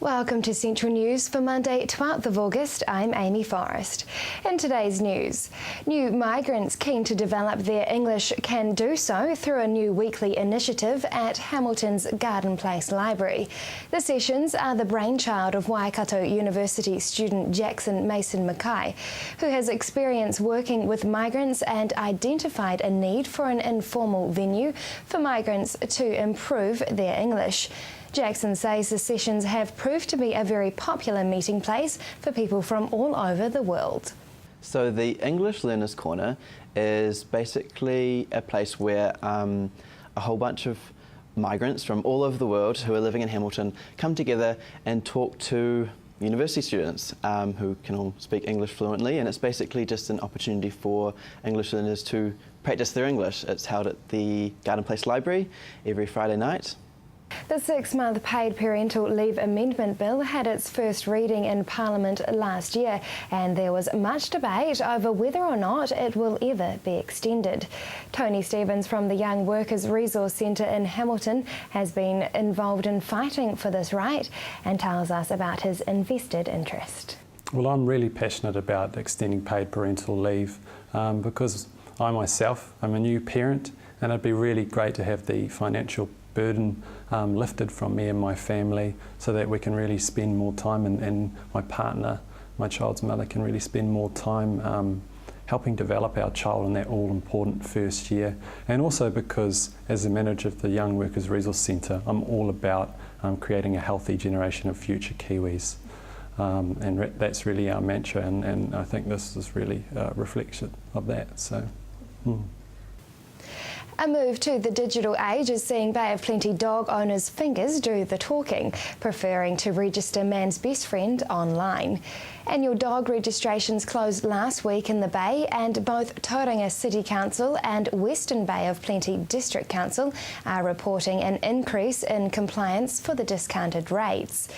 Welcome to Central News for Monday, 12th of August. I'm Amy Forrest. In today's news, new migrants keen to develop their English can do so through a new weekly initiative at Hamilton's Garden Place Library. The sessions are the brainchild of Waikato University student Jackson Mason Mackay, who has experience working with migrants and identified a need for an informal venue for migrants to improve their English. Jackson says the sessions have proved to be a very popular meeting place for people from all over the world. So the English Learners Corner is basically a place where a whole bunch of migrants from all over the world who are living in Hamilton come together and talk to university students who can all speak English fluently, and it's basically just an opportunity for English learners to practice their English. It's held at the Garden Place Library every Friday night. The 6-month paid parental leave amendment bill had its first reading in Parliament last year, and there was much debate over whether or not it will ever be extended. Tony Stevens from the Young Workers Resource Centre in Hamilton has been involved in fighting for this right and tells us about his invested interest. Well, I'm really passionate about extending paid parental leave because I myself am a new parent, and it'd be really great to have the financial burden lifted from me and my family so that we can really spend more time and my partner, my child's mother, can really spend more time helping develop our child in that all-important first year. And also because as the manager of the Young Workers Resource Centre, I'm all about creating a healthy generation of future Kiwis. And that's really our mantra, and I think this is really a reflection of that. So. A move to the digital age is seeing Bay of Plenty dog owners' fingers do the talking, preferring to register man's best friend online. Annual dog registrations closed last week in the Bay, and both Tauranga City Council and Western Bay of Plenty District Council are reporting an increase in compliance for the discounted rates.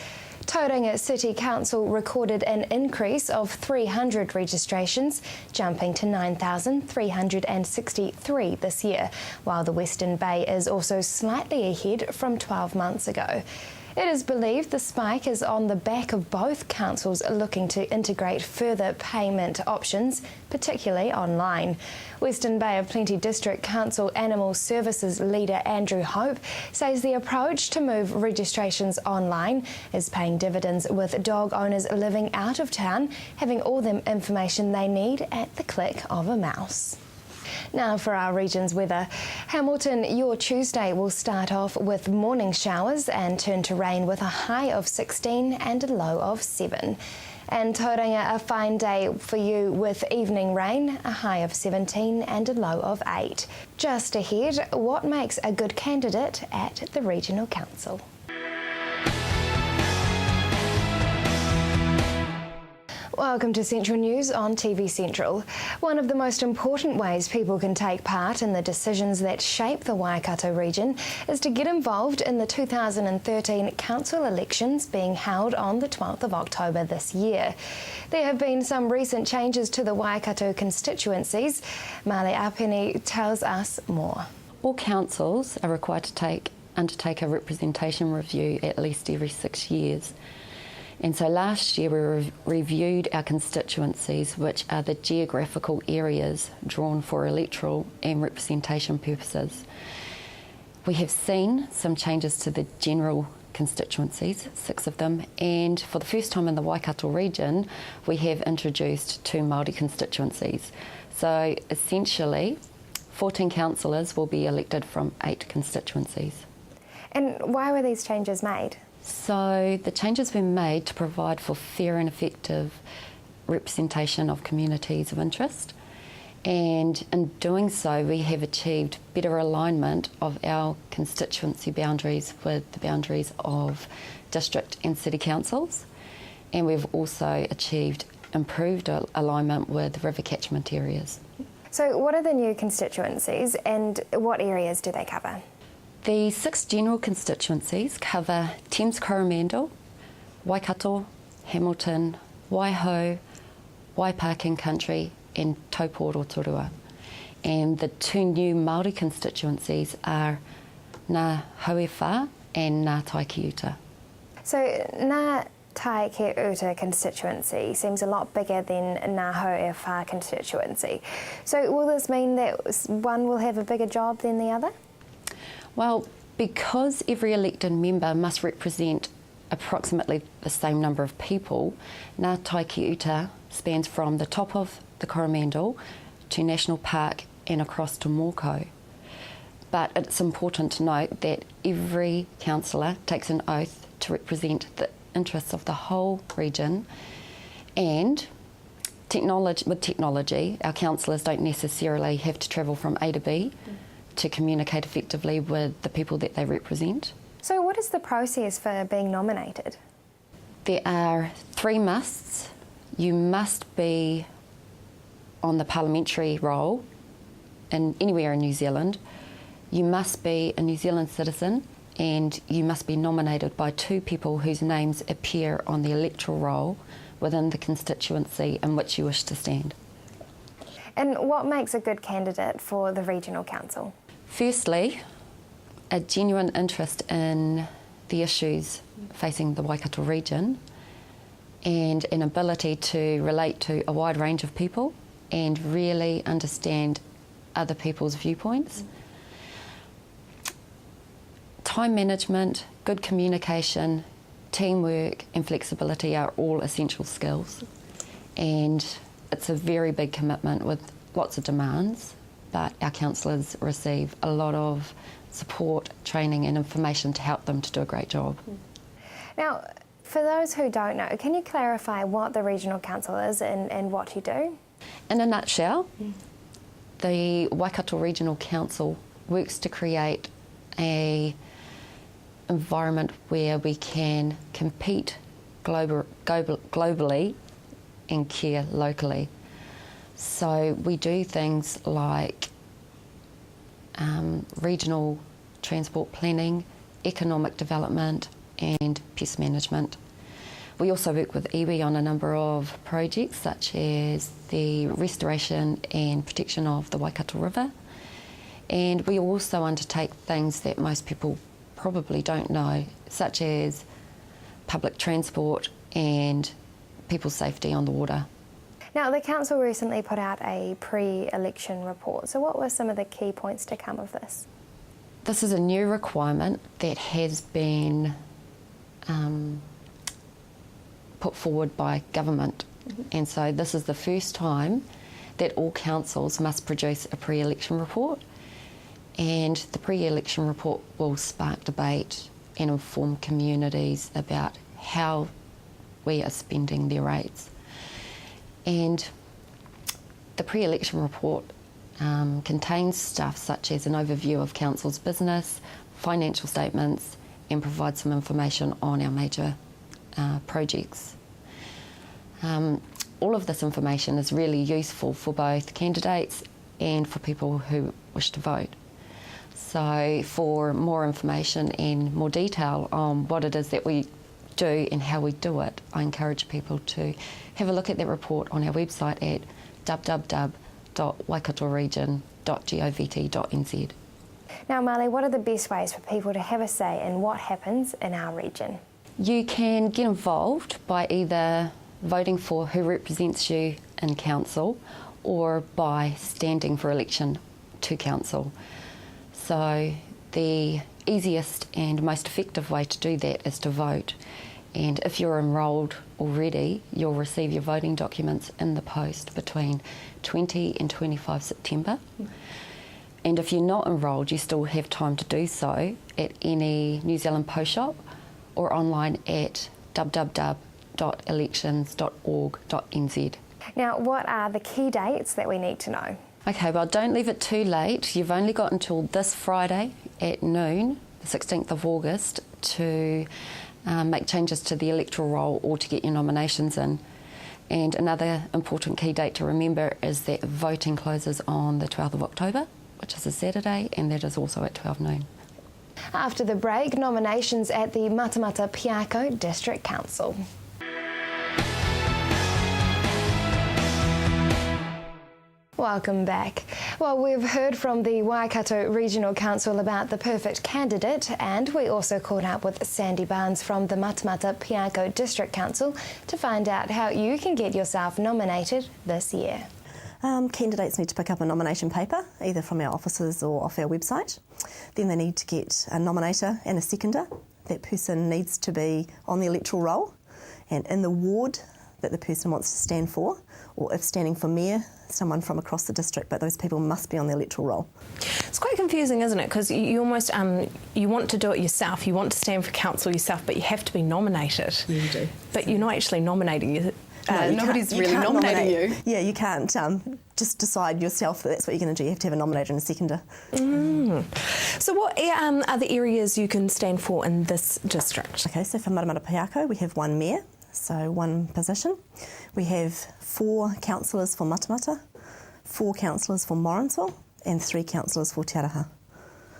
Tauranga City Council recorded an increase of 300 registrations, jumping to 9,363 this year, while the Western Bay is also slightly ahead from 12 months ago. It is believed the spike is on the back of both councils looking to integrate further payment options, particularly online. Western Bay of Plenty District Council Animal Services leader Andrew Hope says the approach to move registrations online is paying dividends, with dog owners living out of town having all the information they need at the click of a mouse. Now for our region's weather. Hamilton, your Tuesday will start off with morning showers and turn to rain with a high of 16 and a low of 7. And Tauranga, a fine day for you with evening rain, a high of 17 and a low of 8. Just ahead, what makes a good candidate at the Regional Council? Welcome to Central News on TV Central. One of the most important ways people can take part in the decisions that shape the Waikato region is to get involved in the 2013 council elections being held on the 12th of October this year. There have been some recent changes to the Waikato constituencies. Male Apeni tells us more. All councils are required to undertake a representation review at least every 6 years. And so last year we reviewed our constituencies, which are the geographical areas drawn for electoral and representation purposes. We have seen some changes to the general constituencies, 6 of them, and for the first time in the Waikato region, we have introduced 2 Māori constituencies. So essentially, 14 councillors will be elected from 8 constituencies. And why were these changes made? So the changes were made to provide for fair and effective representation of communities of interest, and in doing so we have achieved better alignment of our constituency boundaries with the boundaries of district and city councils, and we've also achieved improved alignment with river catchment areas. So what are the new constituencies and what areas do they cover? The 6 general constituencies cover Thames Coromandel, Waikato, Hamilton, Waiho, Waipaking Country and Taupo Rotorua. And the 2 new Māori constituencies are Ngā Hauewha and Ngā Taikiuta. So Ngā Tai Ke Uta constituency seems a lot bigger than Ngā Hau e Whā constituency. So will this mean that one will have a bigger job than the other? Well, because every elected member must represent approximately the same number of people, Ngā Tai Ke Uta spans from the top of the Coromandel to National Park and across to Mōkau. But it's important to note that every councillor takes an oath to represent the interests of the whole region, and with technology, our councillors don't necessarily have to travel from A to B to communicate effectively with the people that they represent. So what is the process for being nominated? There are 3 musts. You must be on the parliamentary roll anywhere in New Zealand. You must be a New Zealand citizen, and you must be nominated by 2 people whose names appear on the electoral roll within the constituency in which you wish to stand. And what makes a good candidate for the regional council? Firstly, a genuine interest in the issues facing the Waikato region, and an ability to relate to a wide range of people and really understand other people's viewpoints. Time management, good communication, teamwork and flexibility are all essential skills, and it's a very big commitment with lots of demands, but our councillors receive a lot of support, training and information to help them to do a great job. Now, for those who don't know, can you clarify what the regional council is and what you do? In a nutshell, the Waikato Regional Council works to create a environment where we can compete globally and care locally. So we do things like regional transport planning, economic development and pest management. We also work with iwi on a number of projects such as the restoration and protection of the Waikato River, and we also undertake things that most people probably don't know, such as public transport and people's safety on the water. Now, the council recently put out a pre-election report, so what were some of the key points to come of this? This is a new requirement that has been put forward by government, and so this is the first time that all councils must produce a pre-election report, and the pre-election report will spark debate and inform communities about how we are spending their rates. And the pre-election report contains stuff such as an overview of council's business, financial statements, and provides some information on our major projects. All of this information is really useful for both candidates and for people who wish to vote. So for more information and more detail on what it is that we do and how we do it, I encourage people to have a look at that report on our website at www.waikatoregion.govt.nz. Now, Marley, what are the best ways for people to have a say in what happens in our region? You can get involved by either voting for who represents you in council or by standing for election to council. So the easiest and most effective way to do that is to vote. And if you're enrolled already, you'll receive your voting documents in the post between 20 and 25 September. And if you're not enrolled, you still have time to do so at any New Zealand post shop or online at www.elections.org.nz. Now, what are the key dates that we need to know? Okay, well, don't leave it too late. You've only got until this Friday at noon, the 16th of August, to make changes to the electoral roll or to get your nominations in. And another important key date to remember is that voting closes on the 12th of October, which is a Saturday, and that is also at 12 noon. After the break, nominations at the Matamata Piako District Council. Welcome back. Well, we've heard from the Waikato Regional Council about the perfect candidate, and we also caught up with Sandy Barnes from the Matamata Piako District Council to find out how you can get yourself nominated this year. Candidates need to pick up a nomination paper, either from our offices or off our website. Then they need to get a nominator and a seconder. That person needs to be on the electoral roll and in the ward that the person wants to stand for, or if standing for mayor, someone from across the district, but those people must be on the electoral roll. It's quite confusing, isn't it? Because you almost, you want to do it yourself, you want to stand for council yourself, but you have to be nominated. Yeah, you do. But you're not actually nominating you. No, Nobody's you really can't nominating nominate. you. Yeah, you can't just decide yourself that that's what you're going to do. You have to have a nominator and a seconder. So what are the areas you can stand for in this district? Okay, so for Matamata Piako, we have one mayor, so one position. We have 4 councillors for Matamata, 4 councillors for Morrinsville, and 3 councillors for Te Araha.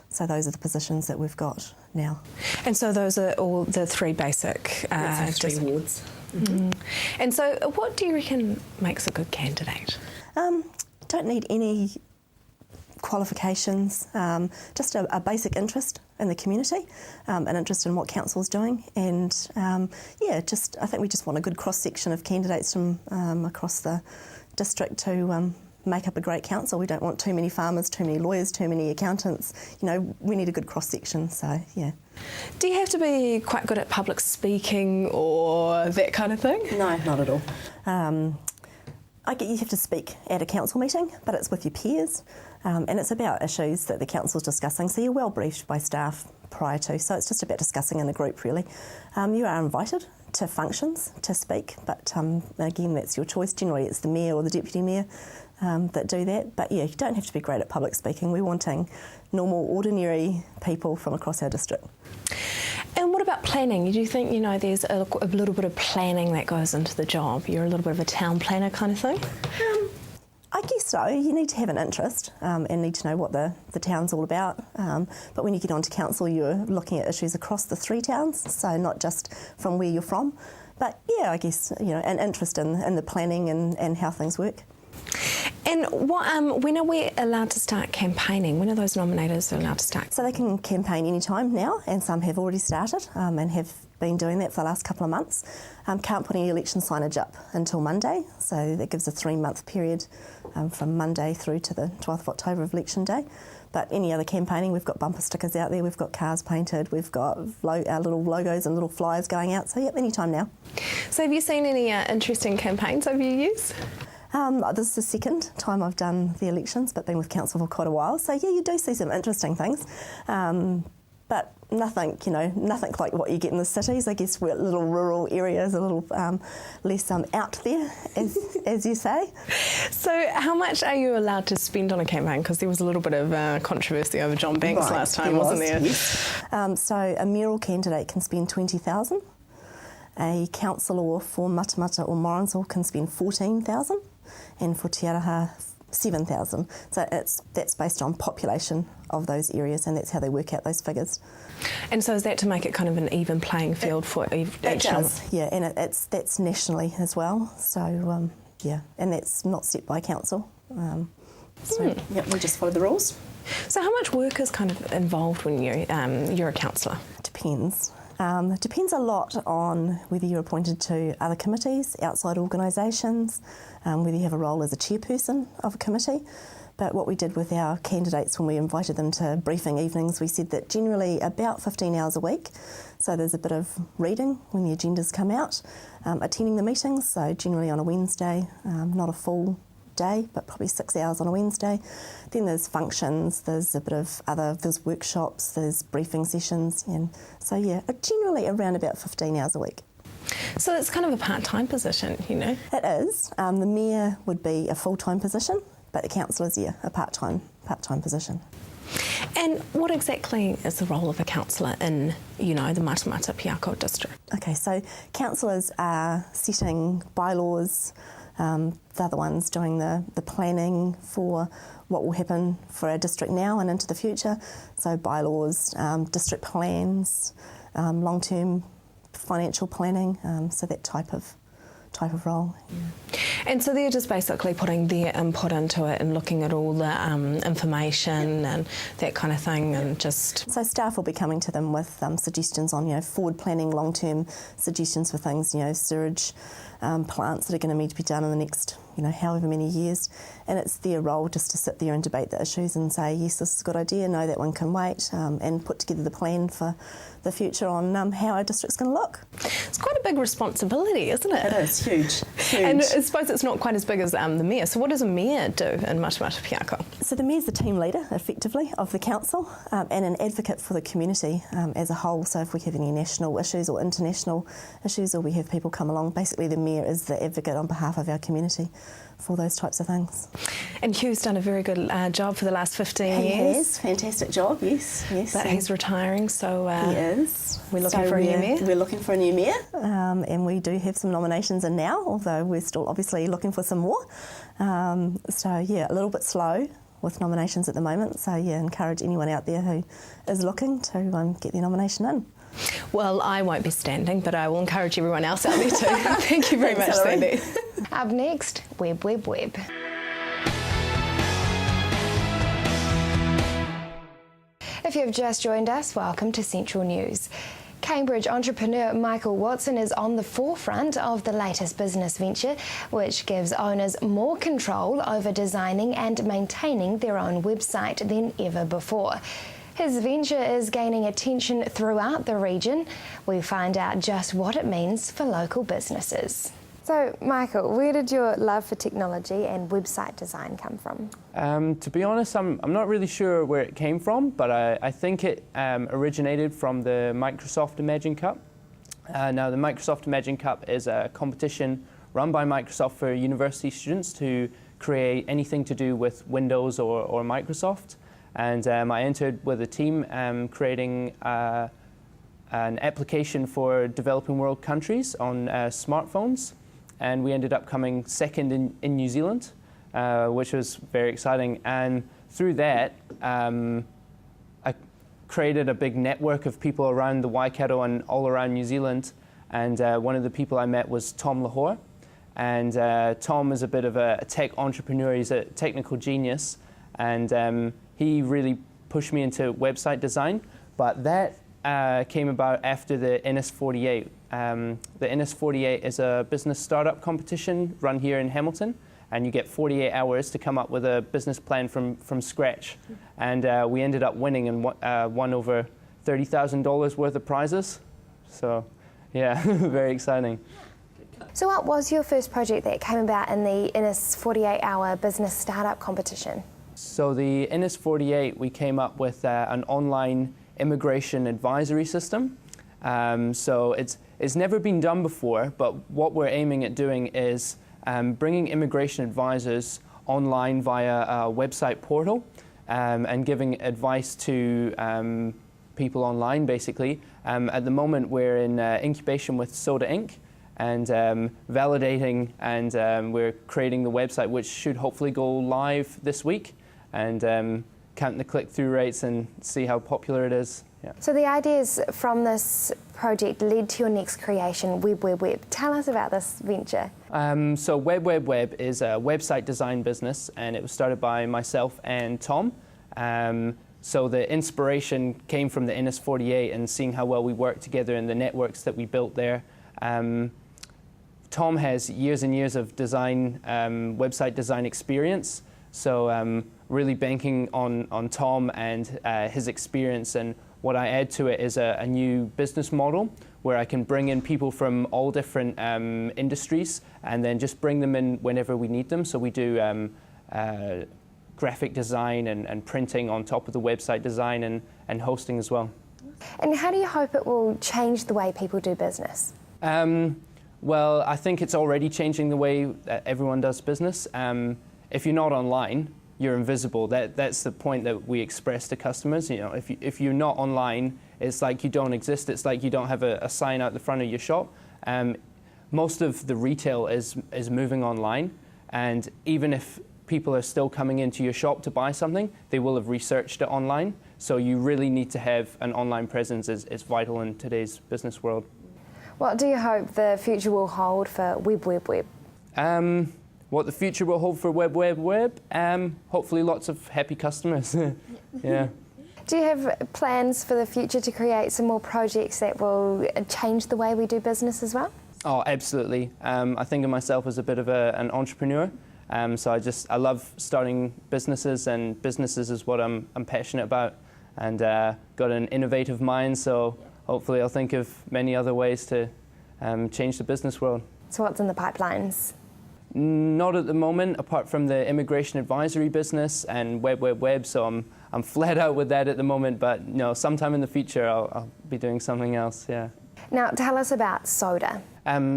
So those are the positions that we've got now. And so those are all the 3 basic... That's 3 wards. And so what do you reckon makes a good candidate? Don't need any qualifications, just a basic interest in the community, an interest in what council's doing, and I think we just want a good cross-section of candidates from across the district to make up a great council. We don't want too many farmers, too many lawyers, too many accountants. You know, we need a good cross-section, so yeah. Do you have to be quite good at public speaking or that kind of thing? No, not at all. I get you have to speak at a council meeting, but it's with your peers, and it's about issues that the council's discussing, so you're well briefed by staff prior to, so it's just about discussing in a group really. You are invited to functions to speak, but again, that's your choice. Generally it's the mayor or the deputy mayor that do that, but yeah, you don't have to be great at public speaking. We're wanting normal, ordinary people from across our district. And what about planning? Do you think, you know, there's a little bit of planning that goes into the job? You're a little bit of a town planner kind of thing? I guess so. You need to have an interest and need to know what the town's all about. But when you get onto council, you're looking at issues across the 3 towns, so not just from where you're from. But yeah, I guess, you know, an interest in the planning and how things work. And what, when are we allowed to start campaigning? When are those nominators allowed to start? So they can campaign any time now, and some have already started and have been doing that for the last couple of months. Can't put any election signage up until Monday, so that gives a 3-month period from Monday through to the 12th of October of election day. But any other campaigning, we've got bumper stickers out there, we've got cars painted, we've got our little logos and little flyers going out, so yep, any time now. So have you seen any interesting campaigns over your years? This is the second time I've done the elections, but been with council for quite a while. So yeah, you do see some interesting things, but nothing like what you get in the cities. I guess we're little rural areas, a little less out there, as you say. So how much are you allowed to spend on a campaign? Because there was a little bit of controversy over John Banks last time, wasn't there? Yes. So a mayoral candidate can spend $20,000. A councillor for Matamata or Morrinsville can spend $14,000. And for Te Araha, $7,000. So that's based on population of those areas, and that's how they work out those figures. And so is that to make it kind of an even playing field for each? It does, yeah, and that's nationally as well. So yeah, and that's not set by council. Yeah, we just follow the rules. So how much work is kind of involved when you're a councillor? Depends. It depends a lot on whether you're appointed to other committees, outside organisations, whether you have a role as a chairperson of a committee. But what we did with our candidates when we invited them to briefing evenings, we said that generally about 15 hours a week. So there's a bit of reading when the agendas come out, attending the meetings, so generally on a Wednesday, not a full day, but probably 6 hours on a Wednesday. Then there's functions, there's a bit of there's workshops, there's briefing sessions, and so yeah, generally around about 15 hours a week. So it's kind of a part-time position, you know? It is. The mayor would be a full-time position, but the councillor's, a part-time position. And what exactly is the role of a councillor in, the Matamata Piako district? Okay, so councillors are setting bylaws. They're the ones doing the planning for what will happen for our district now and into the future. So bylaws, district plans, long-term financial planning, so that type of type of role. And so they're just basically putting their input into it and looking at all the information and that kind of thing, and just... So staff will be coming to them with suggestions on, forward planning, long-term suggestions for things, sewage plants that are going to need to be done in the next, however many years. And it's their role just to sit there and debate the issues and say, yes, this is a good idea, no, that one can wait, and put together the plan for the future on how our district's going to look. It's quite a big responsibility, isn't it? It is huge. And I suppose it's not quite as big as the mayor. So what does a mayor do in Matamata Piako? So the mayor's the team leader, effectively, of the council, and an advocate for the community as a whole. So if we have any national issues or international issues, or we have people come along, basically the mayor is the advocate on behalf of our community for those types of things. And Hugh's done a very good job for the last 15 He years. has, fantastic job, yes. But he's retiring, so he is. We're looking for a new mayor. We're looking for a new mayor, and we do have some nominations in now, although we're still obviously looking for some more. So yeah, a little bit slow with nominations at the moment. So yeah, encourage anyone out there who is looking to get their nomination in. Well, I won't be standing, but I will encourage everyone else out there too. Thank you very much, Hilary. Sandy. Up next, Web. If you've just joined us, welcome to Central News. Cambridge entrepreneur Michael Watson is on the forefront of the latest business venture, which gives owners more control over designing and maintaining their own website than ever before. His venture is gaining attention throughout the region. We find out just what it means for local businesses. So, Michael, where did your love for technology and website design come from? To be honest, I'm not really sure where it came from, but I think it originated from the Microsoft Imagine Cup. Now, the Microsoft Imagine Cup is a competition run by Microsoft for university students to create anything to do with Windows or Microsoft. And I entered with a team creating an application for developing world countries on smartphones. And we ended up coming second in New Zealand, which was very exciting. And through that, I created a big network of people around the Waikato and all around New Zealand. And one of the people I met was Tom Lahore. And Tom is a bit of a tech entrepreneur. He's a technical genius. And he really pushed me into website design. But that came about after the NS48. The NS48 is a business startup competition run here in Hamilton, and you get 48 hours to come up with a business plan from scratch. And we ended up winning and won over $30,000 worth of prizes. So, yeah, very exciting. So what was your first project that came about in the Innis 48-hour business startup competition? So the NS48, we came up with an online immigration advisory system. So it's never been done before, but what we're aiming at doing is bringing immigration advisors online via a website portal and giving advice to people online, basically. At the moment, we're in incubation with Soda Inc. and validating, and we're creating the website, which should hopefully go live this week, and count the click-through rates and see how popular it is. Yeah. So the ideas from this project led to your next creation, Web. Tell us about this venture. So Web is a website design business, and it was started by myself and Tom. So the inspiration came from the NS48 and seeing how well we worked together and the networks that we built there. Tom has years and years of design, website design experience, so really banking on Tom and his experience, and what I add to it is a new business model where I can bring in people from all different industries and then just bring them in whenever we need them. So we do graphic design and printing on top of the website design and hosting as well. And how do you hope it will change the way people do business? Well, I think it's already changing the way that everyone does business. If you're not online, you're invisible. That's the point that we express to customers. You know, if you're not online, it's like you don't exist. It's like you don't have a sign out the front of your shop. Most of the retail is moving online, and even if people are still coming into your shop to buy something, they will have researched it online. So you really need to have an online presence. It's vital in today's business world. What do you hope the future will hold for Web? What the future will hold for Web? Hopefully lots of happy customers. Yeah. Do you have plans for the future to create some more projects that will change the way we do business as well? Oh, absolutely. I think of myself as a bit of an entrepreneur. So I love starting businesses, and businesses is what I'm passionate about, and got an innovative mind. So hopefully I'll think of many other ways to change the business world. So what's in the pipelines? Not at the moment, apart from the immigration advisory business and Web. So I'm flat out with that at the moment, but sometime in the future I'll be doing something else. Yeah. Now tell us about SODA.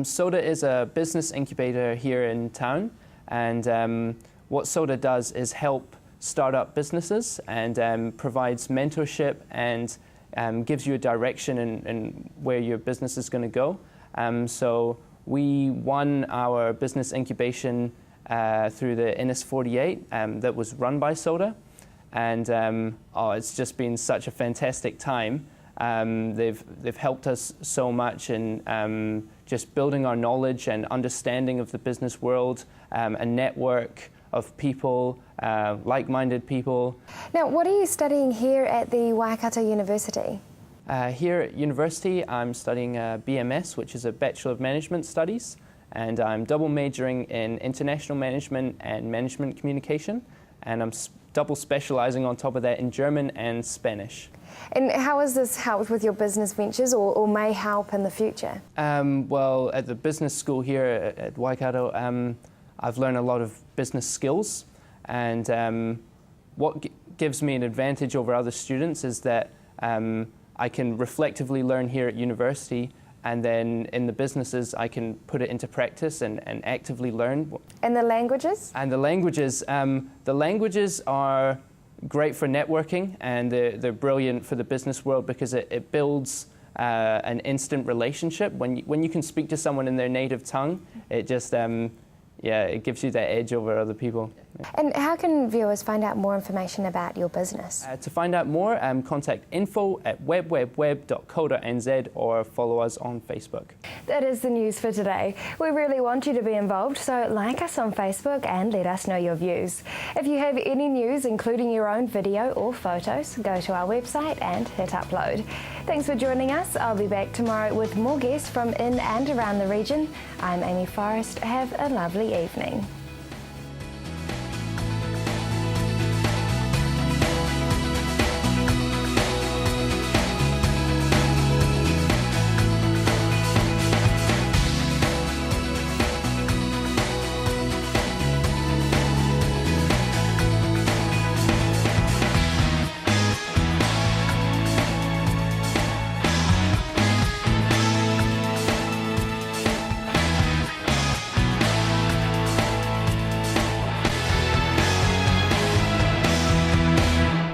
SODA is a business incubator here in town, and what SODA does is help start-up businesses and provides mentorship and gives you a direction in where your business is going to go. So we won our business incubation through the Innis 48 that was run by SODA, and it's just been such a fantastic time. They've helped us so much in just building our knowledge and understanding of the business world, a network of people, like-minded people. Now, what are you studying here at the Waikato University? Here at university, I'm studying BMS, which is a Bachelor of Management Studies, and I'm double majoring in International Management and Management Communication, and I'm double specialising on top of that in German and Spanish. And how has this helped with your business ventures, or may help in the future? Well, at the business school here at Waikato, I've learned a lot of business skills, and what gives me an advantage over other students is that I can reflectively learn here at university, and then in the businesses I can put it into practice and actively learn. And the languages? And the languages are great for networking, and they're brilliant for the business world because it builds an instant relationship. When you can speak to someone in their native tongue, it just it gives you that edge over other people. And how can viewers find out more information about your business? To find out more, contact info@webweb.co.nz or follow us on Facebook. That is the news for today. We really want you to be involved, so like us on Facebook and let us know your views. If you have any news, including your own video or photos, go to our website and hit upload. Thanks for joining us. I'll be back tomorrow with more guests from in and around the region. I'm Amy Forrest. Have a lovely evening.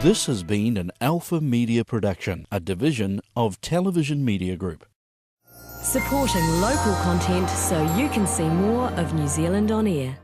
This has been an Alpha Media production, a division of Television Media Group. Supporting local content so you can see more of New Zealand on air.